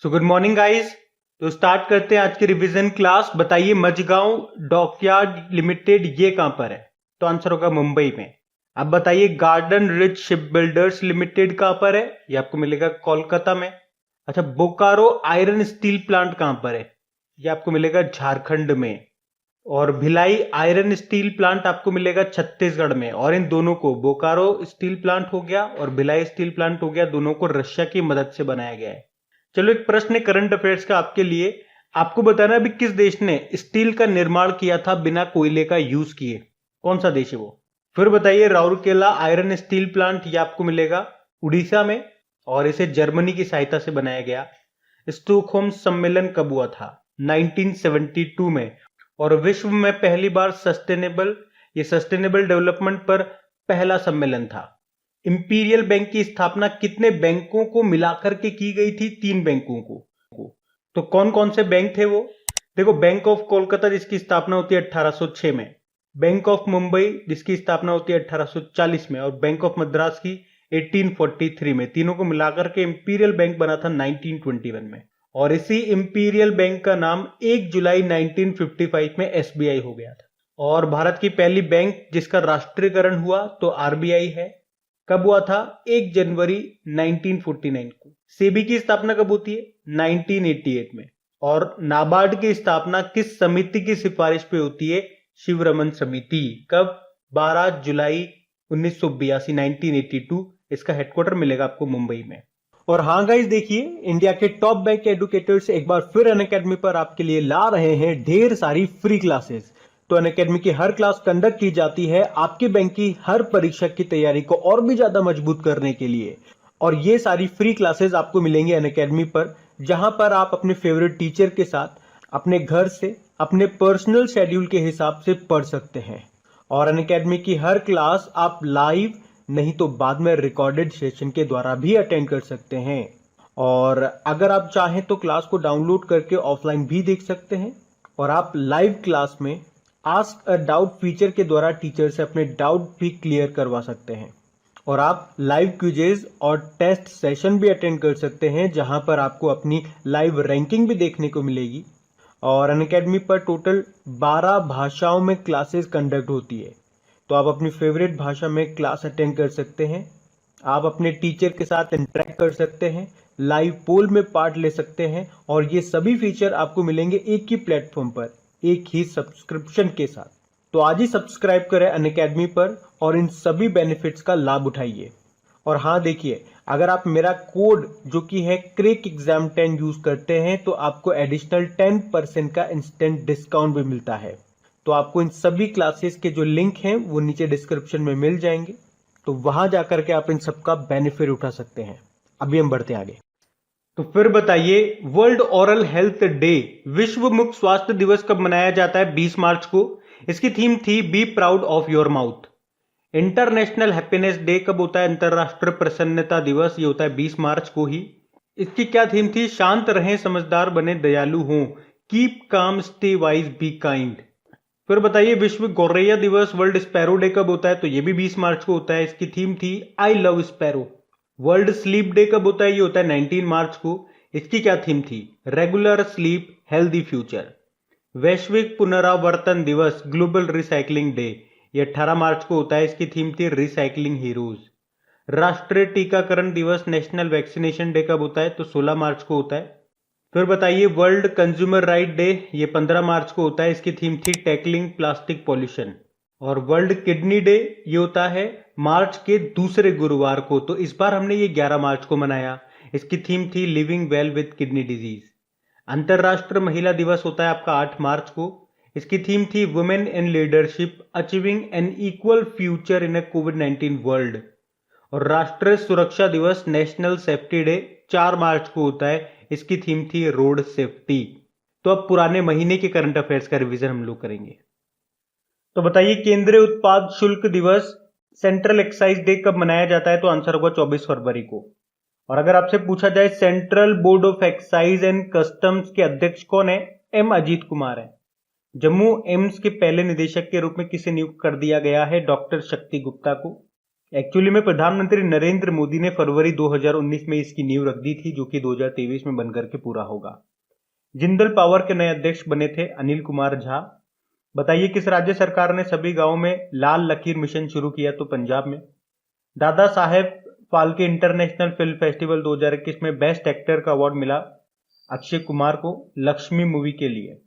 So good morning guys. तो start करते हैं आज की रिवीजन क्लास। बताइए मझगांव डॉकयार्ड लिमिटेड ये कहां पर है? तो आंसर होगा मुंबई में। अब बताइए garden rich ship builders limited कहां पर है? ये आपको मिलेगा कोलकाता में। अच्छा, बोकारो आयरन स्टील प्लांट कहां पर है? ये आपको मिलेगा झारखंड में। और भिलाई आयरन स्टील प्लांट आपको मिलेगा छत्तीसगढ़ में। और इन दोनों को, बोकारो स्टील प्लांट हो गया और भिलाई स्टील प्लांट हो गया, दोनों को रशिया की मदद से बनाया गया है। चलो एक प्रश्न है करंट अफेयर्स का आपके लिए। आपको बताना है अभी किस देश ने स्टील का निर्माण किया था बिना कोयले का यूज किए? कौन सा देश है वो? फिर बताइए राउरकेला आयरन स्टील प्लांट ये आपको मिलेगा उड़ीसा में और इसे जर्मनी की सहायता से बनाया गया। स्टॉकहोम सम्मेलन कब हुआ था? 1972 में। और विश्व में पहली बार सस्टेनेबल डेवलपमेंट पर पहला सम्मेलन था। इंपीरियल बैंक की स्थापना कितने बैंकों को मिलाकर के की गई थी? 3 बैंकों को। तो कौन कौन से बैंक थे वो? देखो, बैंक ऑफ कोलकाता जिसकी स्थापना होती है 1806 में, बैंक ऑफ मुंबई जिसकी स्थापना होती है 1840 में, और बैंक ऑफ मद्रास की 1843 में। तीनों को मिलाकर के इंपीरियल बैंक बना था 1921 में। और इसी इंपीरियल बैंक का नाम 1 जुलाई 1955 में एसबीआई हो गया था। और भारत की पहली बैंक जिसका राष्ट्रीयकरण हुआ तो आरबीआई है। कब हुआ था? 1 जनवरी 1949 को। सेबी की स्थापना कब होती है? 1988 में। और नाबार्ड की स्थापना किस समिति की सिफारिश पे होती है? शिवरमन समिति। कब? 12 जुलाई 1982, 1982। इसका हेडक्वार्टर मिलेगा आपको मुंबई में। और हाँ गाइस, देखिए इंडिया के टॉप बैंक एडुकेटर्स एक बार फिर अनअकैडमी पर आपके लिए ला रहे हैं ढेर सारी फ्री क्लासेस। तो अनअकैडमी की हर क्लास कंडक्ट की जाती है आपके बैंक की हर परीक्षा की तैयारी को और भी ज्यादा मजबूत करने के लिए। और ये सारी फ्री क्लासेस आपको मिलेंगे अनअकैडमी पर, जहां पर आप अपने फेवरेट टीचर के साथ अपने घर से अपने पर्सनल शेड्यूल के हिसाब से पढ़ सकते हैं। और अनअकैडमी की हर क्लास आप लाइव नहीं तो बाद में रिकॉर्डेड सेशन के द्वारा भी अटेंड कर सकते हैं। और अगर आप चाहें तो क्लास को डाउनलोड करके ऑफलाइन भी देख सकते हैं। और आप लाइव क्लास में आस्क अ डाउट फीचर के द्वारा टीचर से अपने डाउट भी क्लियर करवा सकते हैं। और आप लाइव क्विजेज और टेस्ट सेशन भी अटेंड कर सकते हैं, जहां पर आपको अपनी लाइव रैंकिंग भी देखने को मिलेगी। और अनअकैडमी पर टोटल 12 भाषाओं में क्लासेस कंडक्ट होती है। तो आप अपनी फेवरेट भाषा में क्लास अटेंड कर सकते हैं। आप अपने टीचर के साथ इंटरेक्ट कर सकते हैं, लाइव पोल में पार्ट ले सकते हैं। और ये सभी फीचर आपको मिलेंगे एक ही प्लेटफॉर्म पर, एक ही सब्सक्रिप्शन के साथ। तो आज ही सब्सक्राइब करें अनअकैडमी पर और इन सभी बेनिफिट्स का लाभ उठाइए। और हाँ देखिए, अगर आप मेरा कोड जो कि है क्रेक एग्जाम 10 यूज करते हैं तो आपको एडिशनल 10% का इंस्टेंट डिस्काउंट भी मिलता है। तो आपको इन सभी क्लासेस के जो लिंक हैं वो नीचे डिस्क्रिप्शन में मिल जाएंगे, तो वहां जाकर के आप इन सबका बेनिफिट उठा सकते हैं। अभी हम बढ़ते हैं आगे। तो फिर बताइए, वर्ल्ड ओरल हेल्थ डे, विश्व मुख स्वास्थ्य दिवस कब मनाया जाता है? 20 मार्च को। इसकी थीम थी be proud of your mouth. International happiness day कब होता है? अंतरराष्ट्रीय प्रसन्नता दिवस, ये होता है 20 मार्च को ही। इसकी क्या थीम थी? शांत रहें, समझदार बने, दयालु हों। Keep calm, stay wise, be kind. फिर बताइए, विश्व गौरैया दिवस, वर्ल्ड स्पैरो डे कब होता है? तो ये भी 20 मार्च को होता है। इसकी थीम थी I love sparrow. World sleep day कब होता है? ये होता है 19 मार्च को। इसकी क्या थीम थी? Regular sleep, healthy future. वैश्विक पुनरावर्तन दिवस, ग्लोबल रिसाइकलिंग डे, ये 18 मार्च को होता है। इसकी थीम थी रिसाइकलिंग हीरोज। राष्ट्रीय टीकाकरण दिवस, नेशनल वैक्सीनेशन डे कब होता है? तो 16 मार्च को होता है। फिर बताइए, वर्ल्ड कंज्यूमर राइट डे, ये 15 मार्च को होता है। इसकी थीम थी टैकलिंग प्लास्टिक पॉल्यूशन। और वर्ल्ड किडनी डे ये होता है मार्च के दूसरे गुरुवार को, तो इस बार हमने ये 11 मार्च को मनाया। इसकी थीम थी living well with kidney disease. अंतरराष्ट्रीय महिला दिवस होता है आपका 8 मार्च को। इसकी थीम थी women in leadership, achieving an equal future in a कोविड-19 वर्ल्ड। और राष्ट्रीय सुरक्षा दिवस, नेशनल सेफ्टी डे, 4 मार्च को होता है। इसकी थीम थी रोड सेफ्टी। तो अब पुराने महीने के करंट अफेयर्स का रिवीजन हम लोग करेंगे। तो बताइए, केंद्रीय उत्पाद शुल्क दिवस, सेंट्रल एक्साइज डे कब मनाया जाता है? तो आंसर होगा 24 फरवरी को। और अगर आपसे पूछा जाए central board of excise and customs के अध्यक्ष कौन है? एम अजीत कुमार है। जम्मू एम्स के पहले निदेशक के रूप में किसे नियुक्त कर दिया गया है? डॉक्टर शक्ति गुप्ता को। एक्चुअली में प्रधानमंत्री नरेंद्र मोदी ने फरवरी 2019 में इसकी नींव रख दी थी, जो कि 2023 में बनकर के पूरा होगा। जिंदल पावर के नए अध्यक्ष बने थे अनिल कुमार झा। बताइए किस राज्य सरकार ने सभी गांवों में लाल लकीर मिशन शुरू किया? तो पंजाब में। Dada Saheb Phalke international film festival 2021 में बेस्ट एक्टर का अवार्ड मिला अक्षय कुमार को लक्ष्मी मूवी के लिए।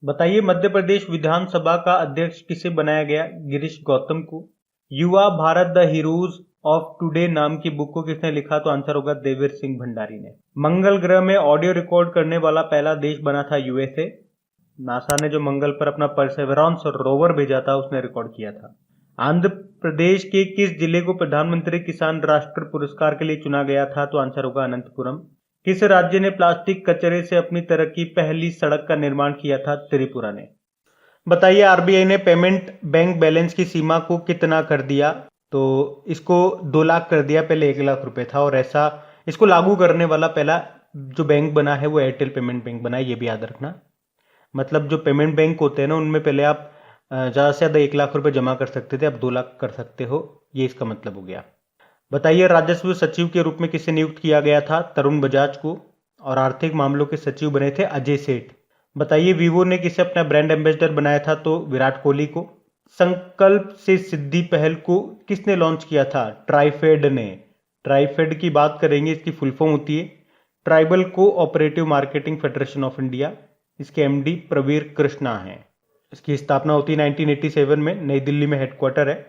बताइए मध्य प्रदेश विधानसभा का अध्यक्ष किसे बनाया गया? गिरीश गौतम को। युवा Bharat the heroes of today नाम की बुक को किसने लिखा? तो आंसर होगा देवेर सिंह भंडारी ने। मंगल ग्रह में ऑडियो रिकॉर्ड करने वाला पहला देश बना था यूएसए। नासा ने जो मंगल पर अपना परसेवरेंस रोवर भेजा था उसने रिकॉर्ड किया था। आंध्र प्रदेश के किस जिले को प्रधानमंत्री किसान राष्ट्र पुरस्कार के लिए चुना गया था? तो आंसर होगा अनंतपुरम। किस राज्य ने प्लास्टिक कचरे से अपनी तरह की पहली सड़क का निर्माण किया था? त्रिपुरा ने। बताइए आरबीआई ने पेमेंट बैंक बैलेंस की सीमा को कितना कर दिया? तो इसको 2 लाख कर दिया, पहले 1 लाख रुपए था। और ऐसा इसको लागू करने वाला पहला जो बैंक बना है वो एयरटेल पेमेंट बैंक बना है, ये भी याद रखना। मतलब जो पेमेंट बैंक होते हैं ना, उनमें पहले आप ज़्यादा से ज़्यादा 1 लाख रुपए जमा कर सकते थे, अब 2 लाख कर सकते हो, ये इसका मतलब हो गया। बताइए राजस्व सचिव के रूप में किसे नियुक्त किया गया था? तरुण बजाज को। और आर्थिक मामलों के सचिव बने थे अजय सेठ। बताइए वीवो ने किसे अपना ब्रांड एम्बेसडर बनाया था? तो विराट कोहली को। संकल्प से सिद्धि पहल को किसने लॉन्च किया था? ट्राइफेड ने। ट्राइफेड की बात करेंगे, इसकी फुल फॉर्म होती है tribal cooperative marketing federation of India. इसके एमडी प्रवीर कृष्णा हैं। इसकी स्थापना होती है 1987 में, नई दिल्ली में हेडक्वार्टर है।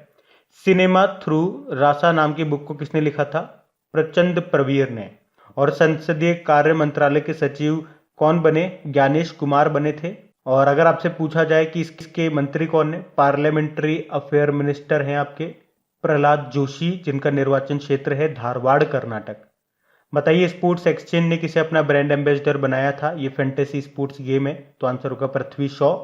सिनेमा थ्रू रासा नाम की बुक को किसने लिखा था? प्रचंड प्रवीर ने। और संसदीय कार्य मंत्रालय के सचिव कौन बने? ज्ञानेश कुमार बने थे। और अगर आपसे पूछा जाए कि इसके मंत्री कौन है? पार्लियामेंट्री अफेयर मिनिस्टर हैं आपके प्रहलाद जोशी, जिनका निर्वाचन क्षेत्र है धारवाड़ कर्नाटक। बताइए स्पोर्ट्स एक्सचेंज ने किसे अपना ब्रांड एम्बेसडर बनाया था? ये फैंटेसी स्पोर्ट्स गेम है, तो आंसर होगा पृथ्वी शॉ।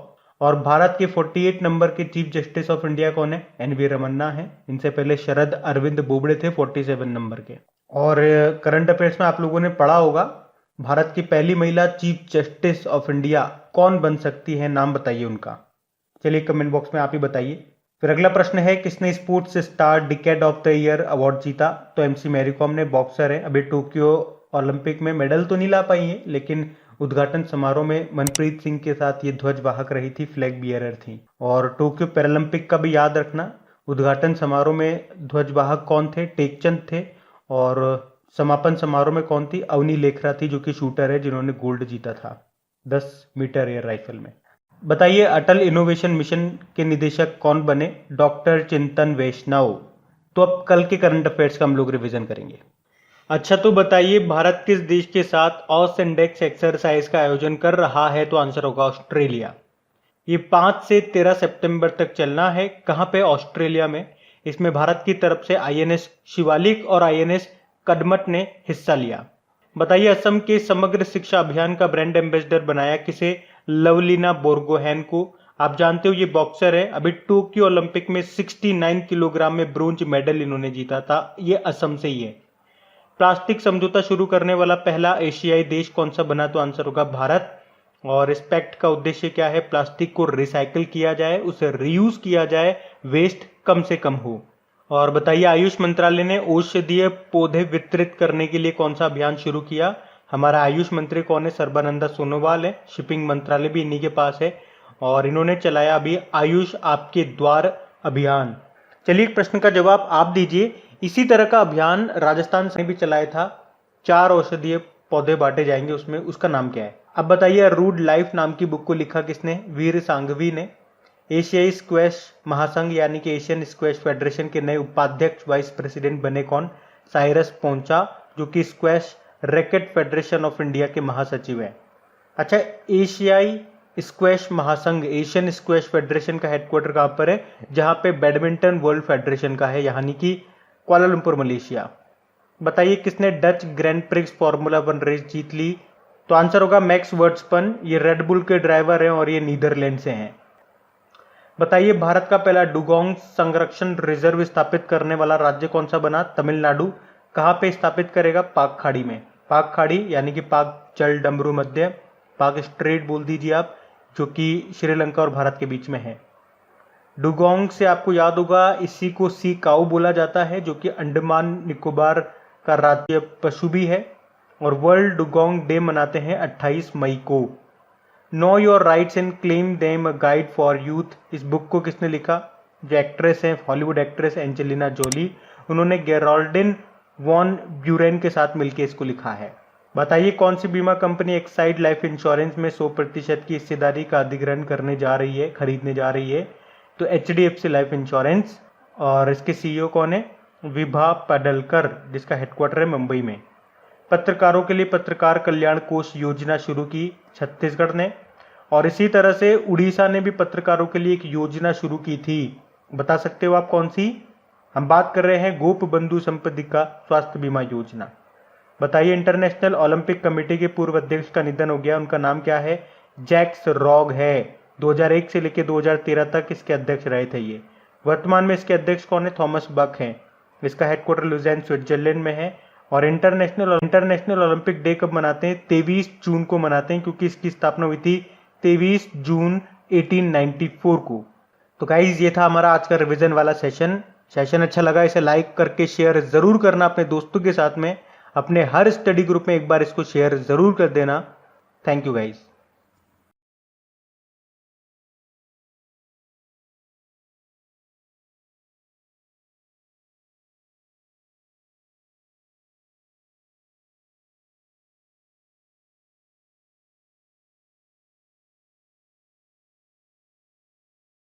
और भारत के 48 नंबर के चीफ जस्टिस ऑफ इंडिया कौन है? एनवी रमन्ना है। इनसे पहले शरद अरविंद बोबड़े थे 47 नंबर के। और करंट अफेयर्स में आप लोगों ने पढ़ा होगा, भारत की पहली महिला चीफ जस्टिस ऑफ इंडिया कौन बन सकती है? नाम बताइए उनका। चलिए कमेंट बॉक्स में आप ही बताइए। फिर अगला प्रश्न है किसने sports star decade of the year award जीता? तो एमसी मैरी कॉम ने, बॉक्सर है। अभी टोक्यो ओलंपिक में मेडल तो नहीं ला पाई है, लेकिन उद्घाटन समारोह में मनप्रीत सिंह के साथ ये ध्वजवाहक रही थी, फ्लैग बियरर थी। और टोक्यो पैरालंपिक का भी याद रखना, उद्घाटन समारोह में ध्वजवाहक कौन थे? टेकचंद थे। और समापन समारोह में कौन थी? अवनी लेखरा थी, जो कि शूटर है, जिन्होंने गोल्ड जीता था 10 मीटर एयर राइफल में। बताइए अटल इनोवेशन मिशन के निदेशक कौन बने? डॉक्टर चिंतन वैष्णव। तो अब कल के करंट अफेयर्स का हम लोग रिवीजन करेंगे। अच्छा तो बताइए भारत किस देश के साथ ऑस इंडेक्स एक्सरसाइज का आयोजन कर रहा है? तो आंसर होगा ऑस्ट्रेलिया। ये 5 से 13 सितंबर तक चलना है। कहां पे? ऑस्ट्रेलिया में। इसमें भारत की तरफ से आईएनएस शिवालिक और आईएनएस कदमत ने हिस्सा लिया। बताइए असम के समग्र शिक्षा अभियान का ब्रांड एम्बेसडर बनाया किसे? लवलीना बोरगोहेन को। आप जानते हो ये बॉक्सर है। अभी टोक्यो ओलंपिक में 69 किलोग्राम में ब्रोंज मेडल इन्होंने जीता था, ये असम से ही है। प्लास्टिक समझौता शुरू करने वाला पहला एशियाई देश कौन सा बना? तो आंसर होगा भारत। और इस पैक्ट का उद्देश्य क्या है? प्लास्टिक को रिसाइकिल किया जाए, उसे रीयूज किया जाए, वेस्ट कम से कम हो। और बताइए आयुष मंत्रालय ने औषधीय पौधे वितरित करने के लिए कौन सा अभियान शुरू किया? हमारा आयुष मंत्री कौन है? सर्बानंद सोनोवाल है। शिपिंग मंत्रालय भी इन्हीं के पास है। और इन्होंने चलाया अभी आयुष आपके द्वार अभियान। चलिए एक प्रश्न का जवाब आप दीजिए। इसी तरह का अभियान राजस्थान से भी चलाया था। 4 औषधीय पौधे बांटे जाएंगे उसमें, उसका नाम क्या है? अब बताइए रूड लाइफ नाम की बुक को लिखा किसने? वीर सांघवी ने। एशियाई स्क्वैश महासंघ यानी कि एशियन स्क्वैश फेडरेशन के नए उपाध्यक्ष वाइस प्रेसिडेंट बने कौन? साइरस पोंचा, जो कि squash racket federation of India के महासचिव हैं। अच्छा एशियाई स्क्वैश महासंघ एशियन स्क्वैश फेडरेशन का हेडक्वार्टर कहां पर है? जहां पे बैडमिंटन वर्ल्ड फेडरेशन का है, यानी कि कुआलालंपुर मलेशिया। बताइए किसने Dutch Grand Prix Formula 1 race जीत ली? तो आंसर होगा मैक्स वर्स्टपन। ये रेड बुल के ड्राइवर हैं और ये नीदरलैंड से हैं। बताइए भारत का पहला डुगोंग संरक्षण रिजर्व स्थापित करने वाला राज्य कौन सा बना? तमिलनाडु। कहां पे स्थापित करेगा? पाक खाड़ी में। पाक खाड़ी यानी कि पाक जल डमरू मध्य, पाक स्ट्रेट बोल दीजिए आप, जो कि श्रीलंका और भारत के बीच में है। डुगोंग से आपको याद होगा, इसी को सी काऊ बोला जाता है, जो कि अंडमान निकोबार का राज्य पशु भी है। और वर्ल्ड डुगोंग डे मनाते हैं 28 मई को। Know your rights and claim them a guide for youth, इस बुक को किसने लिखा? जो एक्ट्रेस हैं, हॉलीवुड एक्ट्रेस एंजेलिना जोली, उन्होंने गेराल्डिन वॉन ब्यूरेन के साथ मिलकर इसको लिखा है। बताइए कौन सी बीमा कंपनी एक्साइड लाइफ इंश्योरेंस में 100% की हिस्सेदारी का अधिग्रहण करने जा रही है, खरीदने जा रही है? तो HDFC लाइफ इंश्योरेंस। और इसके CEO कौन है? विभा पडलकर, जिसका हेडक्वार्टर है मुंबई में। पत्रकारों के लिए पत्रकार कल्याण कोष योजना शुरू की छत्तीसगढ़ ने। और इसी तरह से उड़ीसा ने भी पत्रकारों के लिए एक योजना शुरू की थी। बता सकते हो आप कौन सी? हम बात कर रहे हैं गोप बंधु संपत्तिका स्वास्थ्य बीमा योजना। बताइए इंटरनेशनल ओलंपिक कमेटी के पूर्व अध्यक्ष का निधन हो गया, उनका नाम क्या है? जैक्स रॉग है। 2001 से लेकर 2013 तक इसके अध्यक्ष रहे थे ये। वर्तमान में इसके अध्यक्ष कौन है? थॉमस बक हैं। इसका हेडक्वार्टर लुज़ेन स्विट्जरलैंड में है। और इंटरनेशनल ओलंपिक डे कब मनाते हैं? 23 जून को मनाते हैं, क्योंकि इसकी स्थापना हुई थी 23 जून 1894 को। तो गाइज ये था हमारा आज का रिवीजन वाला सेशन अच्छा लगा इसे लाइक करके शेयर जरूर करना अपने दोस्तों के साथ में। अपने हर स्टडी ग्रुप में एक बार इसको शेयर जरूर कर देना। Thank you guys.